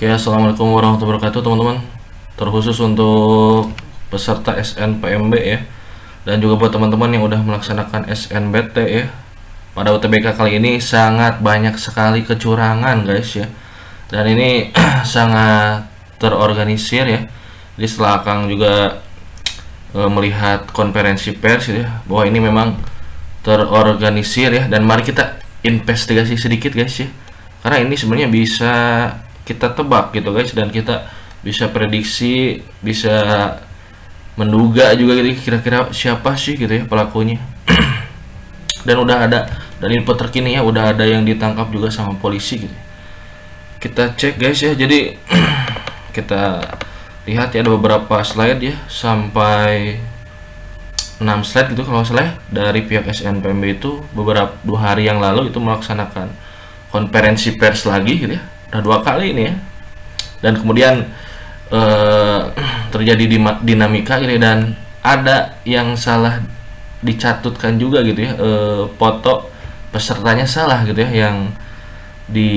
Oke, assalamualaikum warahmatullahi wabarakatuh teman-teman. Terkhusus untuk peserta SNPMB ya, dan juga buat teman-teman yang udah melaksanakan SNBT ya. Pada UTBK kali ini sangat banyak sekali kecurangan guys ya, dan ini sangat terorganisir ya. Jadi setelah Kang juga melihat konferensi pers ya, bahwa ini memang terorganisir ya, dan mari kita investigasi sedikit guys ya, karena ini sebenarnya bisa kita tebak gitu guys, dan kita bisa prediksi, bisa menduga juga gitu kira-kira siapa sih gitu ya pelakunya. Dan udah ada, dan info terkini ya, udah ada yang ditangkap juga sama polisi gitu. Kita cek guys ya, jadi kita lihat ya, ada beberapa slide ya, sampai 6 slide gitu kalau salah ya, dari pihak SNPMB itu beberapa 2 hari yang lalu itu melaksanakan konferensi pers lagi gitu ya, udah 2 kali ini ya. Dan kemudian terjadi dinamika ini, dan ada yang salah dicatutkan juga gitu ya, foto pesertanya salah gitu ya, yang di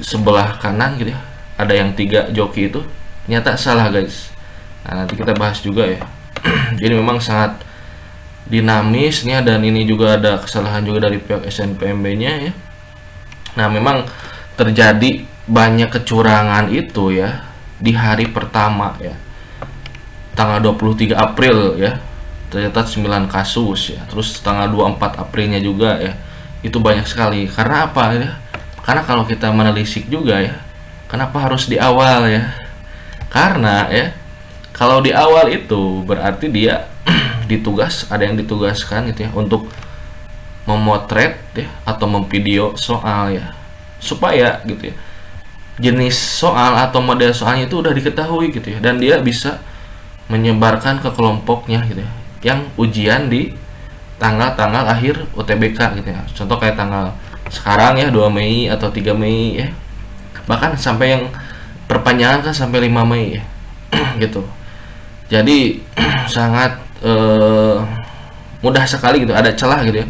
sebelah kanan gitu ya, ada yang 3 joki itu ternyata salah guys. Nah, nanti kita bahas juga ya. Jadi memang sangat dinamisnya, dan ini juga ada kesalahan juga dari pihak SNPMB nya ya. Nah, memang terjadi banyak kecurangan itu ya di hari pertama ya, tanggal 23 April ya, tercatat 9 kasus ya. Terus tanggal 24 Aprilnya juga ya, itu banyak sekali. Karena apa ya? Karena kalau kita menelisik juga ya, kenapa harus di awal ya? Karena ya, kalau di awal itu berarti dia ada yang ditugaskan gitu ya, untuk memotret ya, atau memvideo soal ya, supaya gitu ya, jenis soal atau model soalnya itu udah diketahui gitu ya, dan dia bisa menyebarkan ke kelompoknya gitu ya, yang ujian di tanggal-tanggal akhir UTBK gitu ya. Contoh kayak tanggal sekarang ya, 2 Mei atau 3 Mei ya, bahkan sampai yang perpanjangan kan sampai 5 Mei ya. Gitu. Jadi sangat mudah sekali gitu, ada celah gitu ya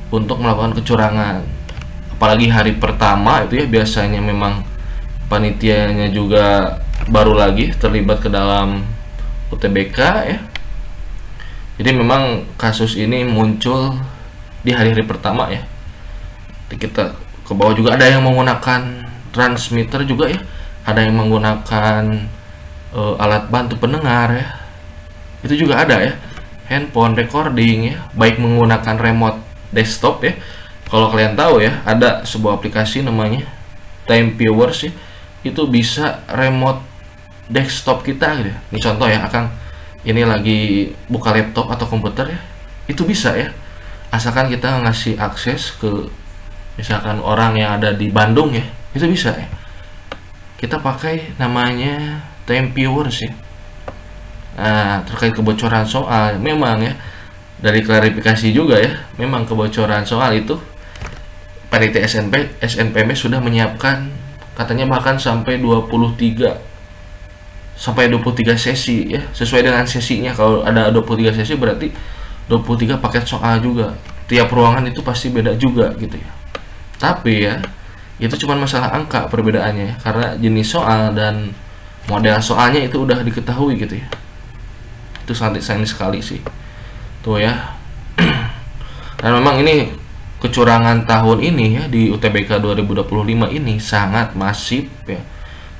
untuk melakukan kecurangan. Apalagi hari pertama itu ya, biasanya memang panitianya juga baru lagi terlibat ke dalam UTBK ya. Jadi memang kasus ini muncul di hari-hari pertama ya. Kita ke bawah juga ada yang menggunakan transmitter juga ya, ada yang menggunakan alat bantu pendengar ya, itu juga ada ya, handphone recording ya, baik menggunakan remote desktop ya. Kalau kalian tahu ya, ada sebuah aplikasi namanya Time Viewers ya, itu bisa remote desktop kita gitu. Ini contoh ya, Akang ini lagi buka laptop atau komputer ya, itu bisa ya, asalkan kita ngasih akses ke misalkan orang yang ada di Bandung ya, itu bisa ya. Kita pakai namanya Time Viewers ya. Nah, terkait kebocoran soal, memang ya, dari klarifikasi juga ya, memang kebocoran soal itu panitia SNPMB sudah menyiapkan, katanya bahkan sampai 23 sesi ya, sesuai dengan sesinya. Kalau ada 23 sesi berarti 23 paket soal juga. Tiap ruangan itu pasti beda juga gitu ya. Tapi ya, itu cuma masalah angka perbedaannya ya, karena jenis soal dan model soalnya itu udah diketahui gitu ya. Itu sangat sayang sekali sih tuh ya. Dan memang ini kecurangan tahun ini ya, di UTBK 2025 ini sangat masif ya,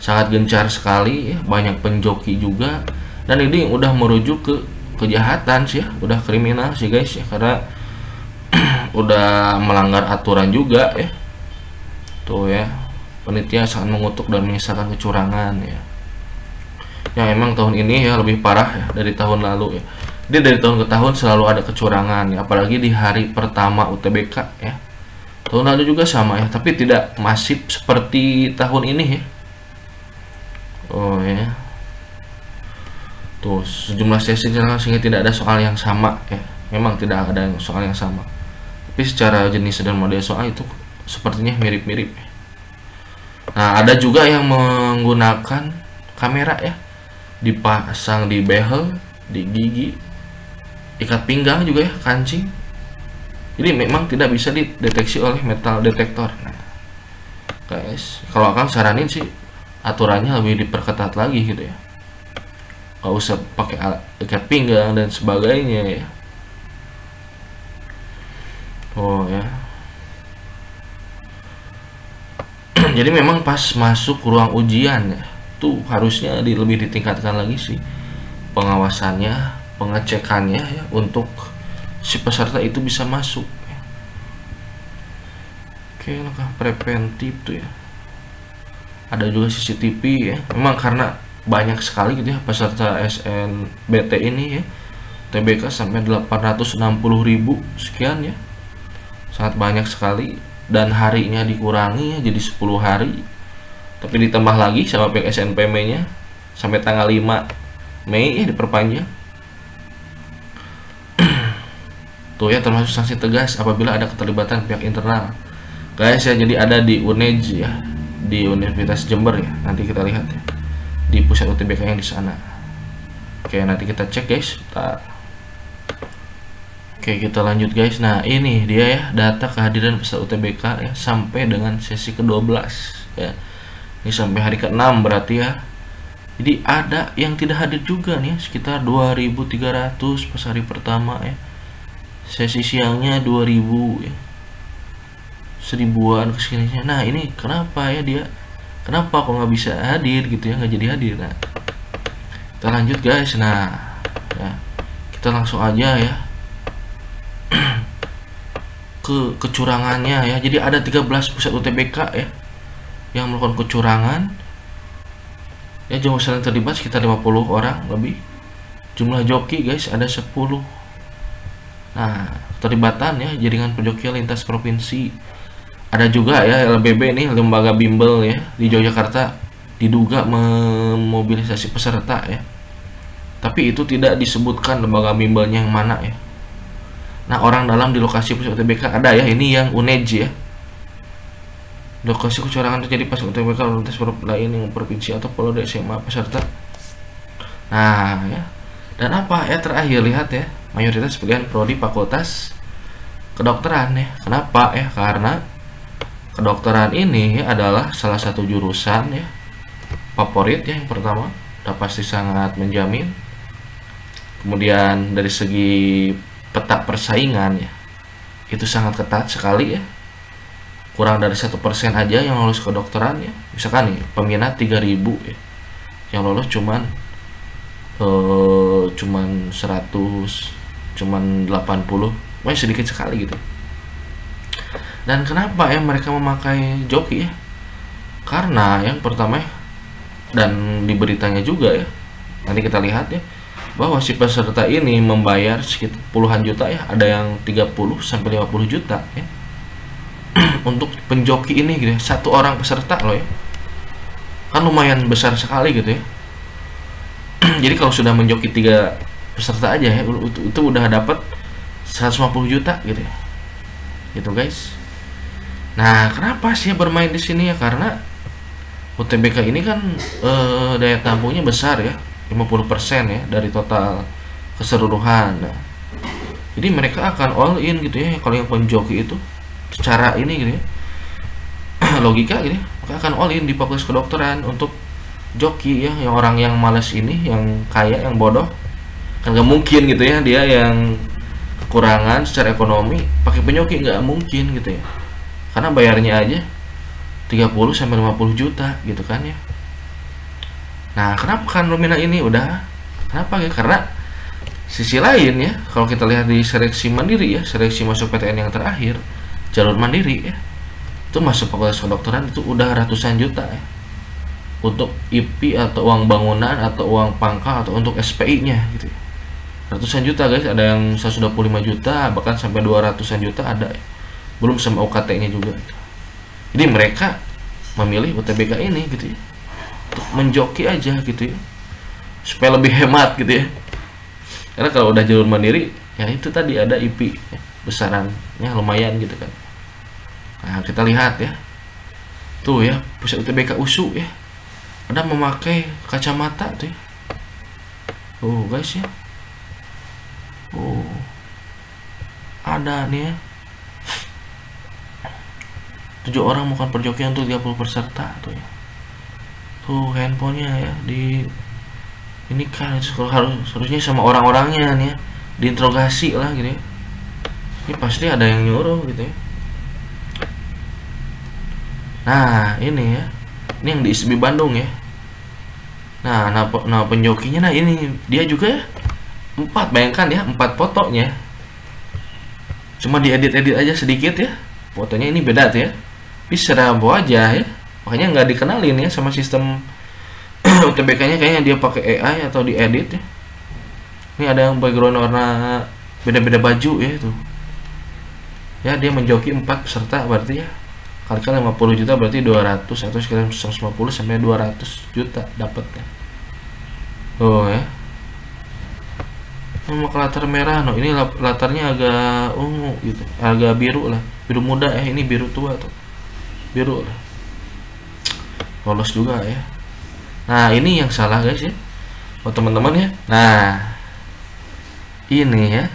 sangat gencar sekali ya, banyak penjoki juga, dan ini udah merujuk ke kejahatan sih ya, udah kriminal sih guys ya, karena udah melanggar aturan juga ya. Tuh ya, panitia sangat mengutuk dan menyesalkan kecurangan ya. Yang emang tahun ini ya lebih parah ya dari tahun lalu ya. Jadi dari tahun ke tahun selalu ada kecurangan ya, apalagi di hari pertama UTBK ya. Tahun lalu juga sama ya, tapi tidak masif seperti tahun ini ya. Oh ya. Tuh, sejumlah sesi sehingga tidak ada soal yang sama ya. Memang tidak ada soal yang sama, tapi secara jenis dan model soal itu sepertinya mirip-mirip ya. Nah, ada juga yang menggunakan kamera ya, dipasang di behel, di gigi, ikat pinggang juga ya, kancing. Jadi memang tidak bisa dideteksi oleh metal detektor. Nah, guys, kalau Akang saranin sih aturannya lebih diperketat lagi gitu ya, nggak usah pakai ikat pinggang dan sebagainya ya. Oh ya. Jadi memang pas masuk ruang ujian ya, tuh harusnya lebih ditingkatkan lagi sih pengawasannya, pengecekannya ya, untuk si peserta itu bisa masuk ya. Oke, langkah preventif tuh ya. Ada juga CCTV ya. Memang karena banyak sekali gitu ya peserta SNBT ini ya, TBK sampai 860.000 sekian ya, sangat banyak sekali, dan harinya dikurangi ya, jadi 10 hari, tapi ditambah lagi sama pihak SNPM nya sampai tanggal 5 Mei ya diperpanjang. Tuh ya, termasuk sanksi tegas apabila ada keterlibatan pihak internal guys ya. Jadi ada di UNEJ ya, di Universitas Jember ya, nanti kita lihat ya di pusat UTBK yang di sana. Oke, nanti kita cek guys. Oke, kita lanjut guys. Nah, ini dia ya data kehadiran peserta UTBK ya sampai dengan sesi ke-12 ya. Ini sampai hari ke-6 berarti ya. Jadi ada yang tidak hadir juga nih, sekitar 2.300 pas hari pertama ya. Sesi siangnya 2.000 ya. 1000-an kesininya. Nah, ini kenapa ya dia? Kenapa kok nggak bisa hadir gitu ya, nggak jadi hadir? Nah, kita lanjut guys. Nah, ya, kita langsung aja ya ke kecurangannya ya. Jadi ada 13 pusat UTBK ya yang melakukan kecurangan ya. Jumlah peserta yang terlibat sekitar 50 orang lebih. Jumlah joki guys ada 10. Nah, keterlibatan ya jaringan penjoki lintas provinsi. Ada juga ya LBB nih, lembaga bimbel ya di Yogyakarta, diduga memobilisasi peserta ya. Tapi itu tidak disebutkan lembaga bimbelnya yang mana ya. Nah, orang dalam di lokasi pusat UTBK ada ya, ini yang UNEJ ya. Lokasi kecurangan terjadi pas UTBK lintas lain yang provinsi atau pulau SMA peserta. Nah ya, dan apa ya terakhir lihat ya, mayoritas pilihan prodi fakultas kedokteran ya. Kenapa ya? Karena kedokteran ini adalah salah satu jurusan ya favorit ya. Yang pertama, udah pasti sangat menjamin. Kemudian dari segi peta persaingan ya, itu sangat ketat sekali ya. Kurang dari 1% aja yang lolos kedokteran ya. Misalkan nih peminat 3.000 ya, yang lolos cuman 100, cuman 80, sedikit sekali gitu. Dan kenapa ya mereka memakai joki ya? Karena yang pertama ya, dan di beritanya juga ya, nanti kita lihat ya, bahwa si peserta ini membayar sekitar puluhan juta ya, ada yang 30 sampai 50 juta ya untuk penjoki ini gitu ya. Satu orang peserta loh ya, kan lumayan besar sekali gitu ya. Jadi kalau sudah menjoki 3 peserta aja ya, itu udah dapat 150 juta gitu ya, gitu guys. Nah, kenapa sih bermain di sini ya? Karena UTBK ini kan daya tampungnya besar ya, 50% ya dari total keseluruhan. Nah, jadi mereka akan all in gitu ya kalau yang penjoki itu, secara ini gitu ya, logika gitu ya, mereka akan all in di fakultas kedokteran untuk joki ya. Yang orang yang males ini, yang kaya, yang bodoh, kan gak mungkin gitu ya dia yang kekurangan secara ekonomi pakai penjoki, nggak mungkin gitu ya, karena bayarnya aja 30 sampai 50 juta gitu kan ya. Nah, kenapa kan nominal ini udah? Kenapa ya? Karena sisi lain ya, kalau kita lihat di seleksi mandiri ya, seleksi masuk PTN yang terakhir, jalur mandiri ya, itu masuk fakultas kedokteran itu udah ratusan juta ya, untuk IP atau uang bangunan atau uang pangkal atau untuk SPI-nya gitu ya. Ratusan juta guys, ada yang 125 juta, bahkan sampai 200-an juta ada ya. Belum sama UKT-nya juga. Jadi mereka memilih UTBK ini gitu ya, untuk menjoki aja gitu ya, supaya lebih hemat gitu ya. Karena kalau udah jalur mandiri ya itu tadi ada IP ya, besarannya lumayan gitu kan. Nah, kita lihat ya, tuh ya pusat UTBK USU ya, ada memakai kacamata tuh ya. Oh guys ya, oh ada nih ya, 7 orang melakukan perjokian untuk 30 peserta tuh ya. tuh handphonenya ya di ini kan harusnya sama orang-orangnya nih ya, diinterogasi lah gitu ya. Ini pasti ada yang nyuruh gitu ya. Nah ini ya, ini yang di ISB Bandung ya. Nah penjokinya, nah ini dia juga ya, 4, bayangkan ya, 4 fotonya, cuma diedit-edit aja sedikit ya, fotonya ini beda tuh ya, bisa bawa aja ya, makanya nggak dikenalin ya sama sistem UTBK-nya, kayaknya dia pakai AI atau diedit ya. Ini ada yang background warna beda-beda baju ya tuh ya, dia menjoki 4 peserta, berarti ya kali-kali 50 juta berarti 200 atau sekitar 150 sampai 200 juta dapatnya. Oh ya, mau ke latar merah, no ini latarnya agak ungu gitu, agak biru lah, biru muda ya, ini biru tua tuh, biru lah, lolos juga ya. Nah ini yang salah guys ya, oh teman-teman ya. Nah ini ya,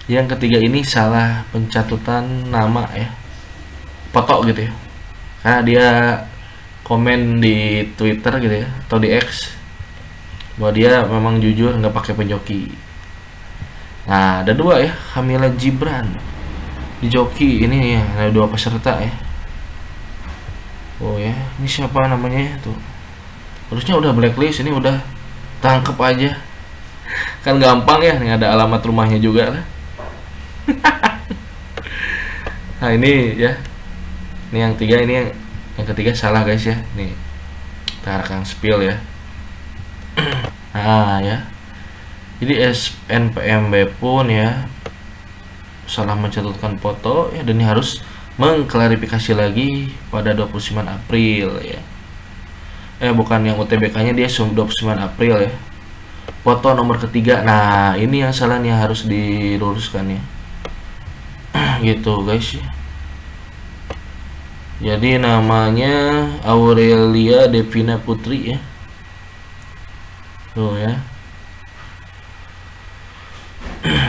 yang ketiga ini salah pencatutan nama ya, foto gitu ya, karena dia komen di Twitter gitu ya atau di X bahwa dia memang jujur nggak pakai penjoki. Nah ada 2 ya, Hamila Gibran di joki ini ya, ada 2 peserta ya. Oh ya, ini siapa namanya tuh, harusnya udah blacklist, ini udah tangkep aja kan gampang ya, nih ada alamat rumahnya juga lah. Nah ini ya, ini yang 3, ini yang ketiga salah guys ya, nih kita rekam spill ya. Nah ya, jadi SNPMB pun ya salah mencatatkan foto ya, dan ini harus mengklarifikasi lagi pada 29 April ya. Bukan yang UTBK-nya, dia 29 April ya. Foto nomor ketiga. Nah, ini yang salah nih, harus diluruskan ya. Gitu guys ya. Jadi namanya Aurelia Devina Putri ya. Tuh ya.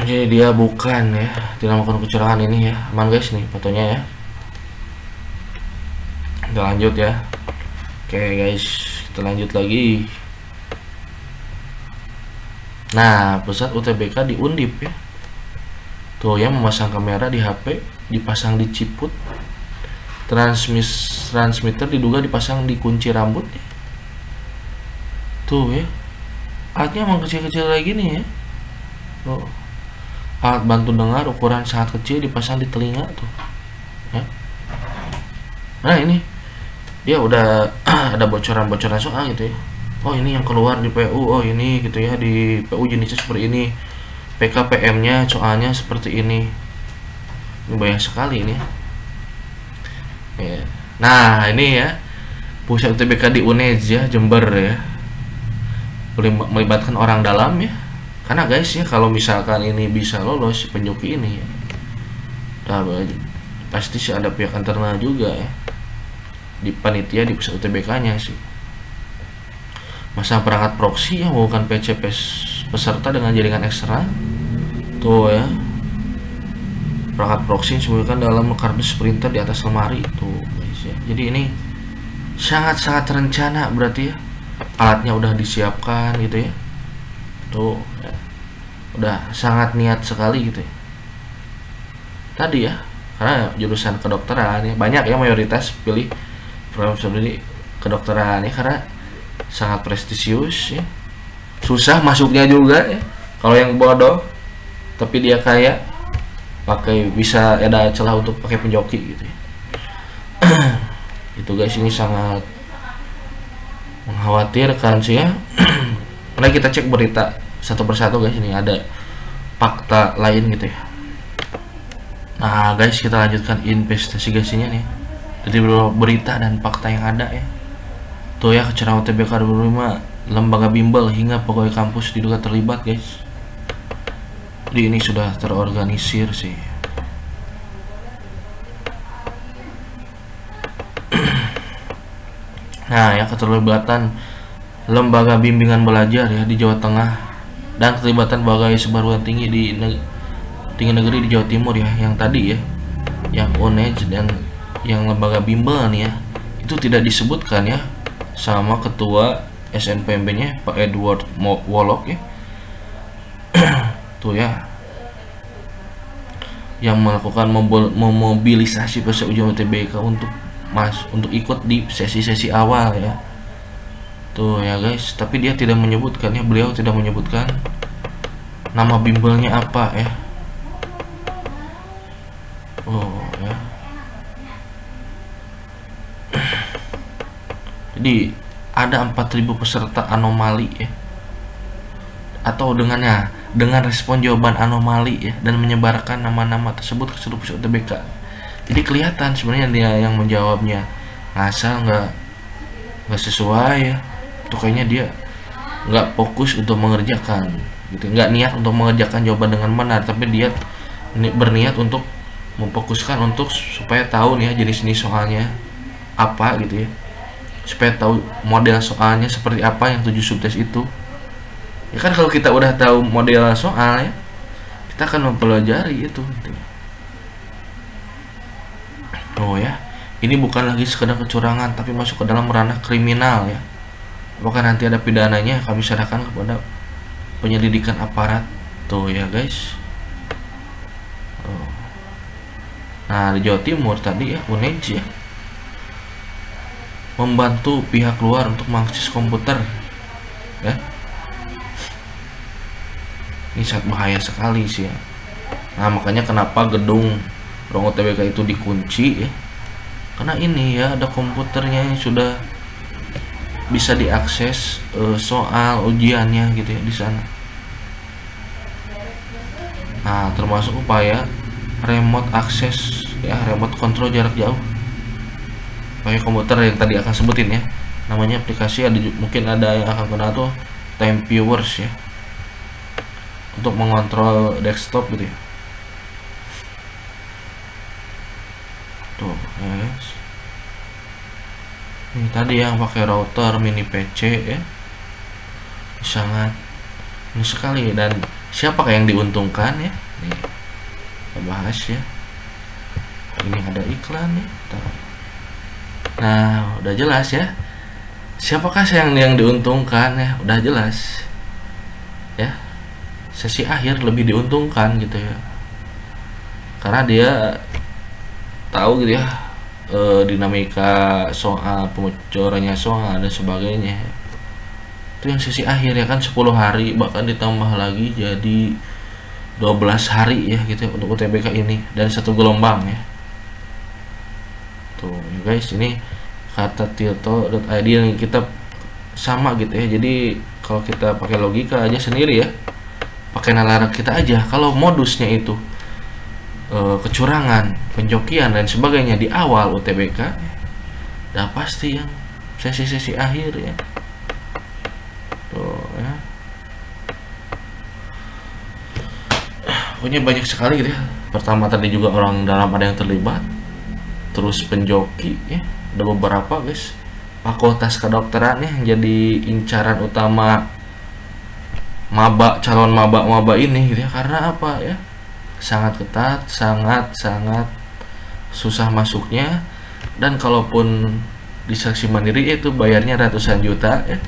Jadi dia bukan ya, tidak melakukan kecurangan ini ya. Aman guys nih fotonya ya. Kita lanjut ya. Oke guys, kita lanjut lagi. Nah, pusat UTBK di Undip ya. Tuh ya, memasang kamera di HP, dipasang di ciput. Transmitter diduga dipasang di kunci rambut ya. Tuh ya, alatnya emang kecil-kecil kayak gini ya. Tuh, alat bantu dengar ukuran sangat kecil dipasang di telinga tuh ya. Nah ini dia udah ada bocoran-bocoran soal gitu ya. Oh ini yang keluar di PU, oh ini gitu ya, di PU jenisnya seperti ini, PKPM nya soalnya seperti ini banyak sekali ini ya. Nah ini ya, pusat UTBK di UNED ya, Jember ya, melibatkan orang dalam ya, karena guys ya, kalau misalkan ini bisa lolos penjoki ini ya, pasti sih ada pihak internal juga ya di panitia di pusat UTBK nya sih. Masa perangkat proxy yang bukan PC peserta dengan jaringan eksternal tuh ya, perangkat proxy disembunyikan dalam kardus printer di atas lemari tuh guys ya. Jadi ini sangat-sangat terencana berarti ya, alatnya udah disiapkan gitu ya. Tuh ya, udah sangat niat sekali gitu ya tadi ya, karena jurusan kedokteran ya, banyak ya mayoritas pilih program seperti kedokteran ya, karena sangat prestisius ya, susah masuknya juga ya. Kalau yang bodoh tapi dia kaya, pakai bisa ada celah untuk pakai penjoki gitu ya. Itu guys, ini sangat mengkhawatirkan sih ya. Mari kita cek berita satu persatu guys, ini ada fakta lain gitu ya. Nah guys, kita lanjutkan investigasinya nih dari berita dan fakta yang ada ya. Tuh ya, kecurangan UTBK 2005, lembaga bimbel hingga pegawai kampus diduga terlibat guys. Jadi ini sudah terorganisir sih. Nah ya, keterlibatan lembaga bimbingan belajar ya di Jawa Tengah dan keterlibatan pegawai perguruan tinggi di tinggi negeri di Jawa Timur ya, yang tadi ya, yang UNED dan yang lembaga bimbel nih ya, itu tidak disebutkan ya sama ketua SNPMB-nya Pak Edward Wolok ya. Tuh ya, yang melakukan memobilisasi peserta ujian UTBK untuk ikut di sesi-sesi awal ya. Tuh ya guys, tapi dia tidak menyebutkan ya, beliau tidak menyebutkan nama bimbelnya apa ya. Oh ya. Jadi ada 4.000 peserta anomali ya, atau dengan respon jawaban anomali ya, dan menyebarkan nama-nama tersebut ke seluruh peserta UTBK. Jadi kelihatan sebenarnya dia yang menjawabnya ngasal, nggak sesuai ya. Tuh kayaknya dia nggak fokus untuk mengerjakan gitu, nggak niat untuk mengerjakan jawaban dengan benar, tapi dia berniat untuk memfokuskan untuk supaya tahu nih ya jenis-jenis soalnya apa gitu ya, supaya tahu model soalnya seperti apa yang 7 subtes itu ya kan. Kalau kita udah tahu model soal ya, kita akan mempelajari itu gitu. Oh ya, ini bukan lagi sekedar kecurangan, tapi masuk ke dalam ranah kriminal ya. Apakah nanti ada pidananya, kami serahkan kepada penyelidikan aparat. Tuh ya guys. Nah di Jawa Timur tadi ya, UNEJ ya, membantu pihak luar untuk mengakses komputer ya. Ini sangat bahaya sekali sih ya. Nah makanya kenapa gedung ruang UTBK itu dikunci ya, karena ini ya ada komputernya yang sudah bisa diakses soal ujiannya gitu ya di sana. Nah termasuk upaya remote access ya, remote control jarak jauh. Kayak komputer yang tadi akan sebutin ya, namanya aplikasi, ada mungkin ada yang akan kenal tuh Time Viewers ya, untuk mengontrol desktop gitu ya. Tuh guys, ini tadi yang pakai router mini PC ya, sangat ini sekali. Dan siapakah yang diuntungkan ya, nih kita bahas ya. Ini ada iklan ya. Nah udah jelas ya, siapakah yang diuntungkan ya, udah jelas ya. Sesi akhir lebih diuntungkan gitu ya, karena dia tahu gitu ya dinamika soal, pembocorannya soal dan sebagainya. Itu yang sesi akhir ya kan, 10 hari bahkan ditambah lagi jadi 12 hari ya gitu ya, untuk UTBK ini, dan 1 gelombang ya. Tuh ya guys, ini kata tirto.id yang kita sama gitu ya. Jadi kalau kita pakai logika aja sendiri ya, pakai nalar kita aja, kalau modusnya itu kecurangan, penjokian dan sebagainya di awal UTBK, udah pasti yang sesi-sesi akhir ya. Tuh ya, pokoknya banyak sekali gitu ya. Pertama tadi juga orang dalam ada yang terlibat, terus penjoki ya, ada beberapa guys. Fakultas kedokteran ya, yang jadi incaran utama calon maba ini gitu ya. Karena apa ya, sangat ketat, sangat susah masuknya, dan kalaupun di seleksi mandiri itu bayarnya ratusan juta ya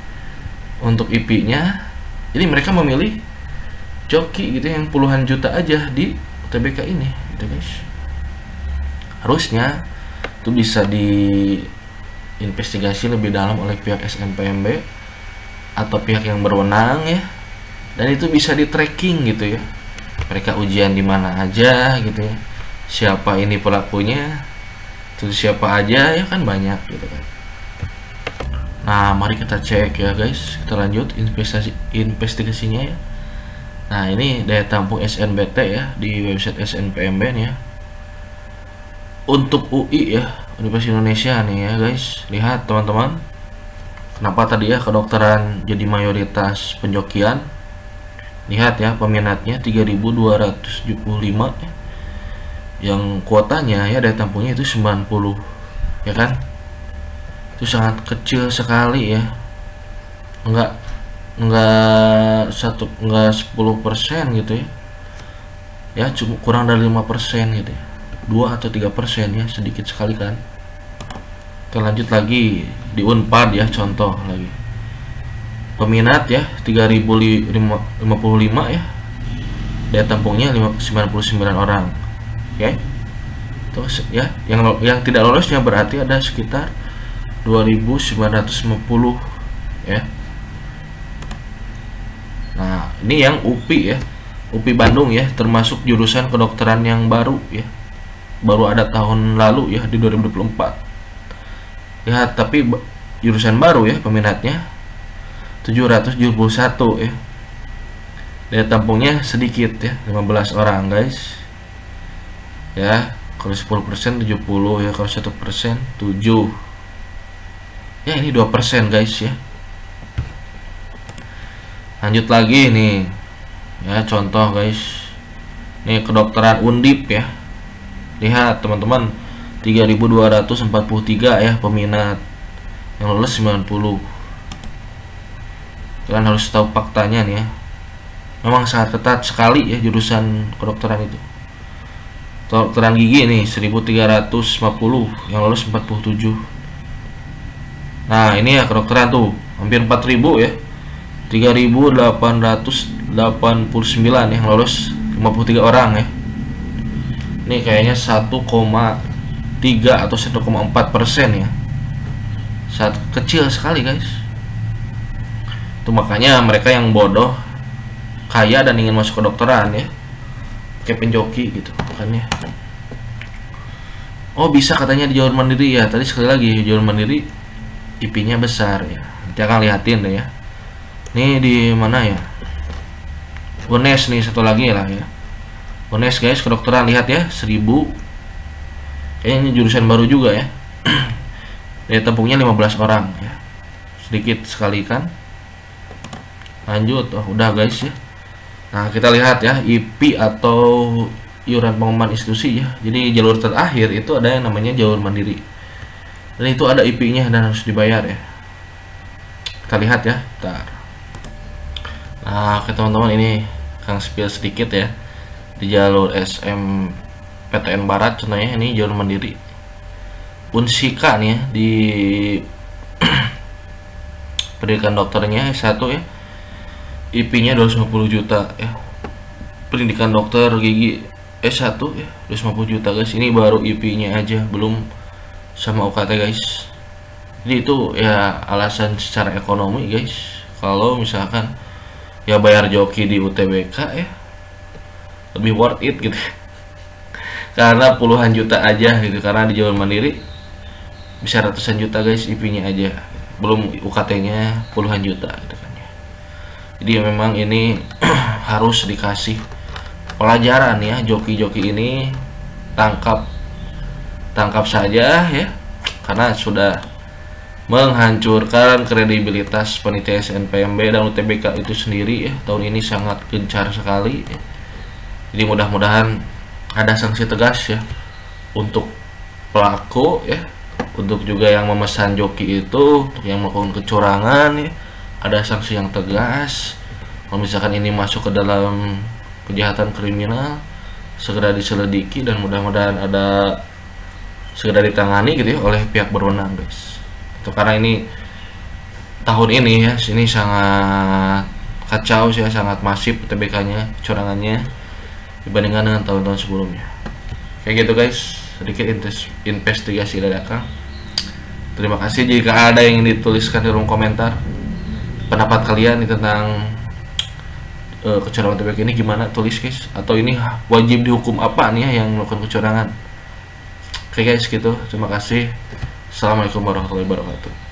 untuk IP-nya. Jadi mereka memilih joki gitu yang puluhan juta aja di UTBK ini gitu guys. Harusnya itu bisa diinvestigasi lebih dalam oleh pihak SNPMB atau pihak yang berwenang ya, dan itu bisa di tracking gitu ya, mereka ujian di mana aja gitu ya, siapa ini pelakunya, terus siapa aja ya kan, banyak gitu kan. Nah mari kita cek ya guys, kita lanjut investigasinya ya. Nah ini daya tampung SNBT ya di website SNPMB nih ya. Untuk UI ya, Universitas Indonesia nih ya guys, lihat teman-teman, kenapa tadi ya kedokteran jadi mayoritas penjokian. Lihat ya peminatnya 3.275 ya. Yang kuotanya ya daya tampungnya itu 90 ya kan, itu sangat kecil sekali ya, enggak 10% gitu ya, cuma kurang dari 5% gitu ya, 2 atau 3% ya, sedikit sekali kan. Kita lanjut lagi di Unpad ya, contoh lagi. Peminat ya 3055 ya. Daya tampungnya 99 orang. Oke. Terus ya, yang tidak lolosnya berarti ada sekitar 2950 ya. Nah, ini yang UPI ya. UPI Bandung ya, termasuk jurusan kedokteran yang baru ya. Baru ada tahun lalu ya, di 2024. Ya, tapi jurusan baru ya, peminatnya 771 ya. Daya tampungnya sedikit ya, 15 orang guys. Ya, kalau 10% 70 ya, kalau 1% 7. Ya, ini 2% guys ya. Lanjut lagi nih. Ya, contoh guys. Ini kedokteran Undip ya. Lihat teman-teman, 3243 ya peminat. Yang lulus 90. Kalian harus tahu faktanya nih ya. Memang sangat ketat sekali ya jurusan kedokteran itu. Kedokteran gigi nih 1350, yang lulus 47. Nah, ini ya kedokteran tuh, hampir 4000 ya. 3889 yang lolos 53 orang ya. Ini kayaknya 1,3 atau 1,4% ya. Sangat kecil sekali guys. Itu makanya mereka yang bodoh, kaya dan ingin masuk kedokteran ya, kayak penjoki gitu makanya. Oh, bisa katanya di jalur mandiri ya. Tadi sekali lagi jalur mandiri IP-nya besar ya. Nanti akan lihatin deh ya. Ini di mana ya? UNES nih, satu lagi lah ya. UNES guys, kedokteran, lihat ya, 1000. Kayaknya ini jurusan baru juga ya. Daya tampungnya 15 orang ya. Sedikit sekali kan. Lanjut, oh, udah guys ya. Nah, kita lihat ya, IP atau iuran pengembangan institusi ya. Jadi jalur terakhir itu ada yang namanya jalur mandiri. Dan itu ada IP-nya dan harus dibayar ya. Kita lihat ya, bentar. Nah, oke teman-teman, ini Kang spill sedikit ya. Di jalur SMPTN Barat contohnya, ini jalur mandiri. Unsika nih ya, di pendidikan dokternya S1 ya. IP-nya 250 juta ya. Pendidikan dokter gigi S1 ya, 250 juta guys. Ini baru IP-nya aja, belum sama UKT guys. Jadi itu ya alasan secara ekonomi guys. Kalau misalkan ya bayar joki di UTBK ya, lebih worth it gitu. Karena puluhan juta aja gitu. Karena di jalur mandiri bisa ratusan juta guys IP-nya aja, belum UKT-nya puluhan juta gitu kan ya. Jadi ya memang ini harus dikasih pelajaran ya, joki-joki ini tangkap saja ya, karena sudah menghancurkan kredibilitas panitia SNPMB dan UTBK itu sendiri ya. Tahun ini sangat gencar sekali ya. Jadi mudah-mudahan ada sanksi tegas ya untuk pelaku ya, untuk juga yang memesan joki itu, untuk yang melakukan kecurangan ya, ada sanksi yang tegas. Kalau misalkan ini masuk ke dalam kejahatan kriminal, segera diselidiki dan mudah-mudahan ada segera ditangani gitu ya oleh pihak berwenang guys. Itu karena ini tahun ini ya, sini sangat kacau sih ya, sangat masif UTBK-nya, kecurangannya dibandingkan dengan tahun-tahun sebelumnya. Kayak gitu guys, sedikit investigasi dari Akang. Terima kasih. Jika ada yang ingin dituliskan di kolom komentar pendapat kalian tentang kecurangan UTBK ini gimana, tulis guys. Atau ini wajib dihukum apa nih ya yang melakukan kecurangan. Oke guys, gitu. Terima kasih. Assalamualaikum warahmatullahi wabarakatuh.